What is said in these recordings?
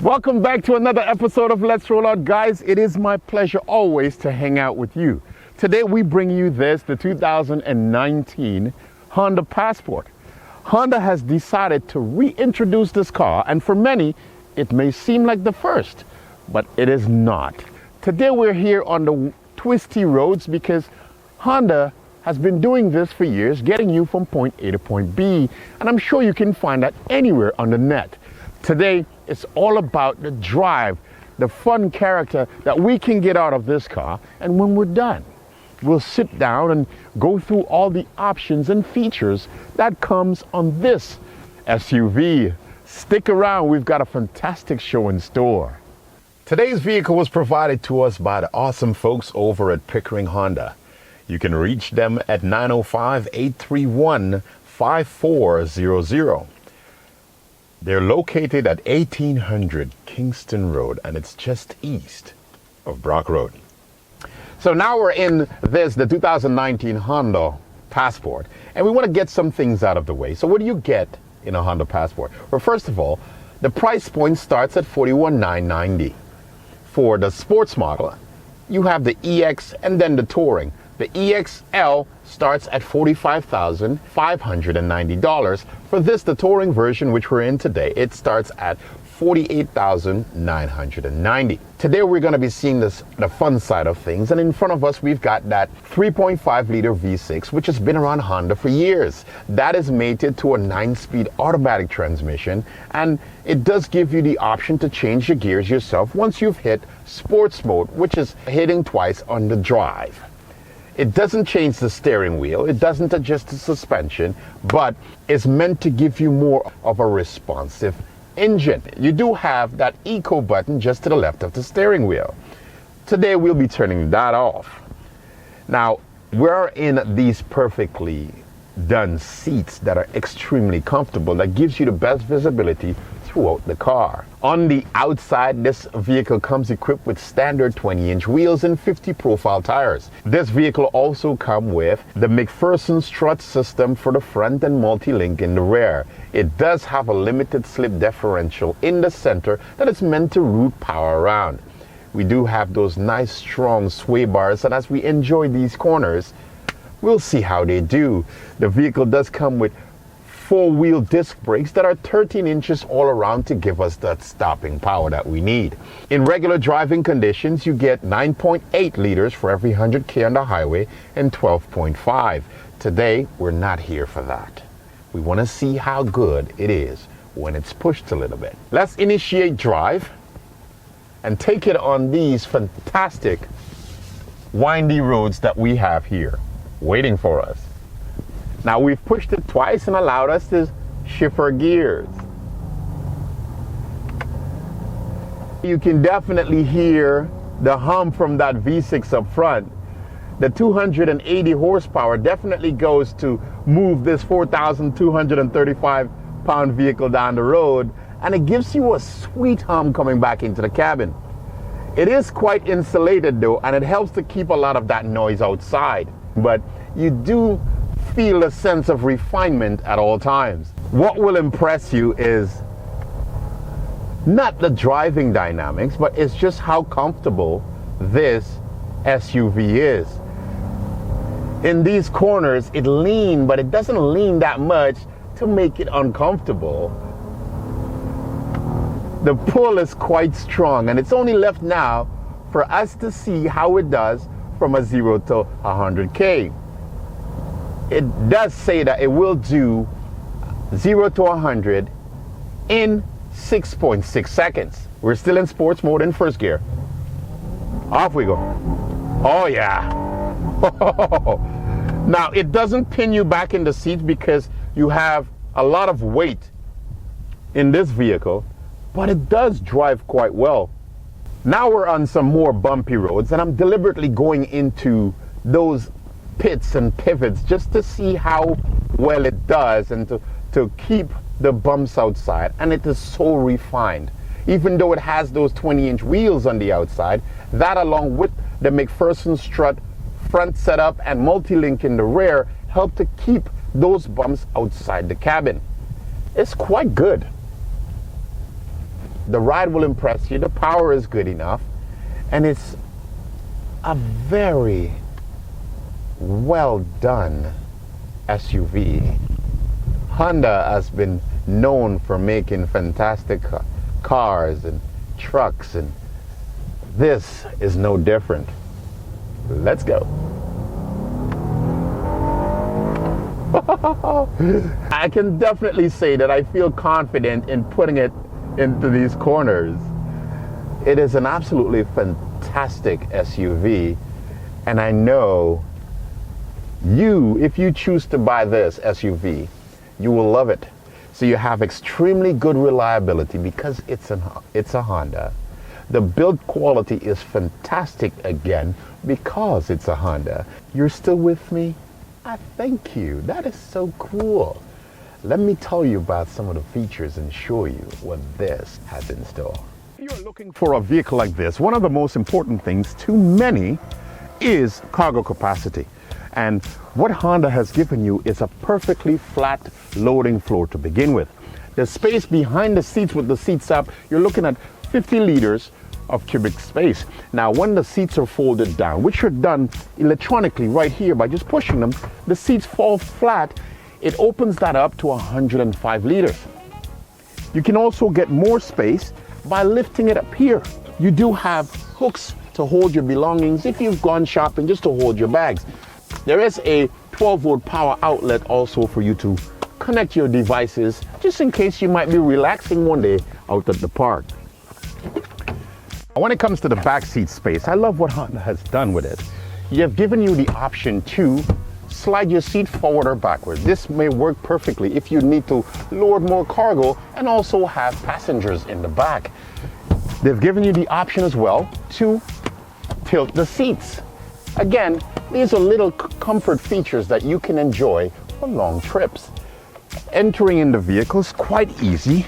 Welcome back to another episode of Let's Roll Out, guys. It is my pleasure always to hang out with you. Today we bring you the 2019 Honda Passport. Honda has decided to reintroduce this car, and for many, it may seem like the first, but it is not. Today we're here on the twisty roads because Honda has been doing this for years, getting you from point A to point B, and I'm sure you can find that anywhere on the net. Today, it's all about the drive, the fun character that we can get out of this car, and when we're done, we'll sit down and go through all the options and features that comes on this SUV. Stick around, we've got a fantastic show in store. Today's vehicle was provided to us by the awesome folks over at Pickering Honda. You can reach them at 905-831-5400. They're located at 1800 Kingston Road, and it's just east of Brock Road. So now we're in the 2019 Honda Passport, and we want to get some things out of the way. So what do you get in a Honda Passport? Well, first of all, the price point starts at $41,990. For the sports model, you have the EX and then the Touring. The EXL starts at $45,590. For this, the Touring version, which we're in today, it starts at $48,990. Today, we're going to be seeing the fun side of things. And in front of us, we've got that 3.5-liter V6, which has been around Honda for years. That is mated to a 9-speed automatic transmission. And it does give you the option to change your gears yourself once you've hit sports mode, which is hitting twice on the drive. It doesn't change the steering wheel, it doesn't adjust the suspension, but it's meant to give you more of a responsive engine. You do have that eco button just to the left of the steering wheel. Today we'll be turning that off. Now, we're in these perfectly done seats that are extremely comfortable, that gives you the best visibility throughout the car. On the outside, this vehicle comes equipped with standard 20-inch wheels and 50 profile tires. This vehicle also comes with the McPherson strut system for the front and multi-link in the rear. It does have a limited slip differential in the center that is meant to route power around. We do have those nice strong sway bars, and as we enjoy these corners, we'll see how they do. The vehicle does come with 4-wheel disc brakes that are 13 inches all around to give us that stopping power that we need. In regular driving conditions, you get 9.8 liters for every 100K on the highway and 12.5. Today, we're not here for that. We want to see how good it is when it's pushed a little bit. Let's initiate drive and take it on these fantastic windy roads that we have here waiting for us. Now, we've pushed it twice and allowed us to shift our gears. You can definitely hear the hum from that V6 up front. The 280 horsepower definitely goes to move this 4,235 pound vehicle down the road, and it gives you a sweet hum coming back into the cabin. It is quite insulated though, and it helps to keep a lot of that noise outside, but you do feel a sense of refinement at all times. What will impress you is not the driving dynamics, but it's just how comfortable this SUV is. In these corners, it leans, but it doesn't lean that much to make it uncomfortable. The pull is quite strong, and it's only left now for us to see how it does from a 0 to 100K. It does say that it will do 0 to 100 in 6.6 seconds. We're still in sports mode in first gear. Off we go. Oh yeah. Now, it doesn't pin you back in the seat because you have a lot of weight in this vehicle, but it does drive quite well. Now we're on some more bumpy roads, and I'm deliberately going into those pits and pivots just to see how well it does and to keep the bumps outside. And it is so refined. Even though it has those 20-inch wheels on the outside, that along with the McPherson strut front setup and multi-link in the rear help to keep those bumps outside the cabin. It's quite good. The ride will impress you. The power is good enough. And it's a very well done SUV. Honda has been known for making fantastic cars and trucks, and this is no different. Let's go. I can definitely say that I feel confident in putting it into these corners. It is an absolutely fantastic SUV, and I know if you choose to buy this SUV, you will love it. So you have extremely good reliability because it's a Honda. The build quality is fantastic again because it's a Honda. You're still with me? I thank you. That is so cool. Let me tell you about some of the features and show you what this has in store. If you're looking for a vehicle like this, one of the most important things to many is cargo capacity. And what Honda has given you is a perfectly flat loading floor to begin with. The space behind the seats with the seats up, you're looking at 50 liters of cubic space. Now, when the seats are folded down, which are done electronically right here by just pushing them, the seats fall flat. It opens that up to 105 liters. You can also get more space by lifting it up here. You do have hooks to hold your belongings if you've gone shopping, just to hold your bags. There is a 12-volt power outlet also for you to connect your devices, just in case you might be relaxing one day out at the park. When it comes to the backseat space, I love what Honda has done with it. You have given you the option to slide your seat forward or backward. This may work perfectly if you need to load more cargo and also have passengers in the back. They've given you the option as well to tilt the seats. Again, these are little comfort features that you can enjoy for long trips. Entering in the vehicle is quite easy.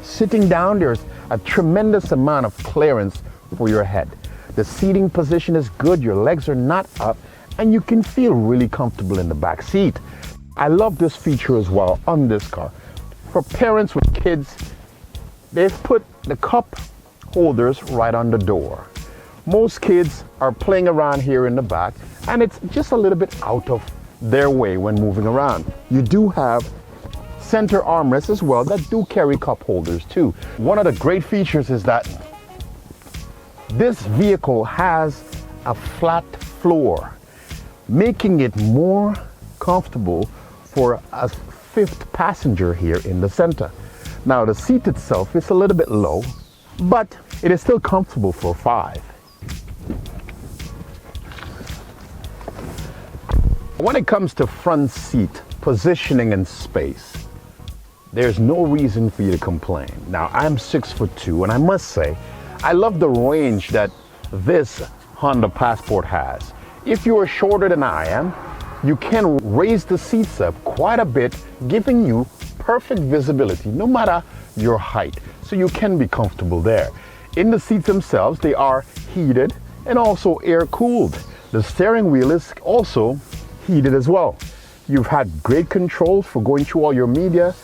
Sitting down, there's a tremendous amount of clearance for your head. The seating position is good, your legs are not up, and you can feel really comfortable in the back seat. I love this feature as well on this car. For parents with kids, they've put the cup holders right on the door. Most kids are playing around here in the back, and it's just a little bit out of their way when moving around. You do have center armrests as well that do carry cup holders too. One of the great features is that this vehicle has a flat floor, making it more comfortable for a fifth passenger here in the center. Now, the seat itself is a little bit low, but it is still comfortable for 5. When it comes to front seat positioning and space, there's no reason for you to complain. Now, I'm 6'2", and I must say, I love the range that this Honda Passport has. If you are shorter than I am, you can raise the seats up quite a bit, giving you perfect visibility no matter your height. So you can be comfortable there. In the seats themselves, they are heated and also air cooled. The steering wheel is also heated as well. You've had great controls for going through all your media,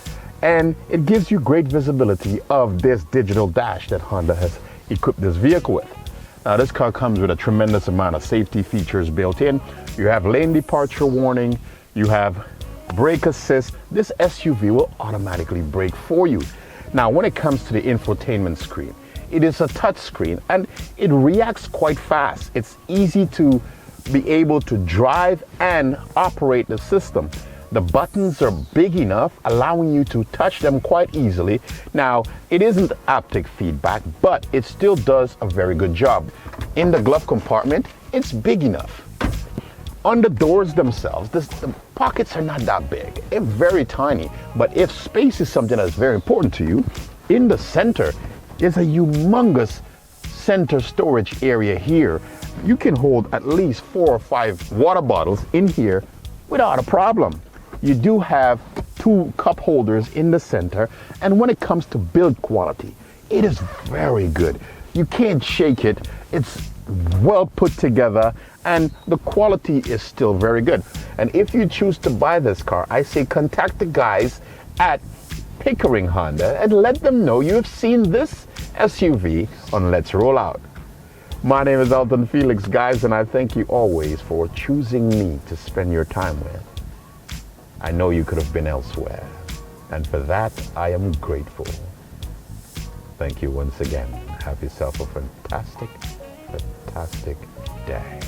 and it gives you great visibility of this digital dash that Honda has equipped this vehicle with. Now, this car comes with a tremendous amount of safety features built in. You have lane departure warning, you have brake assist. This SUV will automatically brake for you. Now, when it comes to the infotainment screen, it is a touch screen and it reacts quite fast. It's easy to be able to drive and operate the system. The buttons are big enough, allowing you to touch them quite easily. Now, it isn't haptic feedback, but it still does a very good job. In the glove compartment, it's big enough. On the doors themselves, the pockets are not that big. They're very tiny, but if space is something that's very important to you, in the center is a humongous center storage area here. You can hold at least 4 or 5 water bottles in here without a problem. You do have 2 cup holders in the center, and when it comes to build quality, it is very good. You can't shake it. It's well put together, and the quality is still very good. And if you choose to buy this car, I say contact the guys at Pickering Honda and let them know you have seen this SUV on Let's Roll Out. My name is Alton Felix, guys, and I thank you always for choosing me to spend your time with. I know you could have been elsewhere, and for that, I am grateful. Thank you once again. Have yourself a fantastic, fantastic day.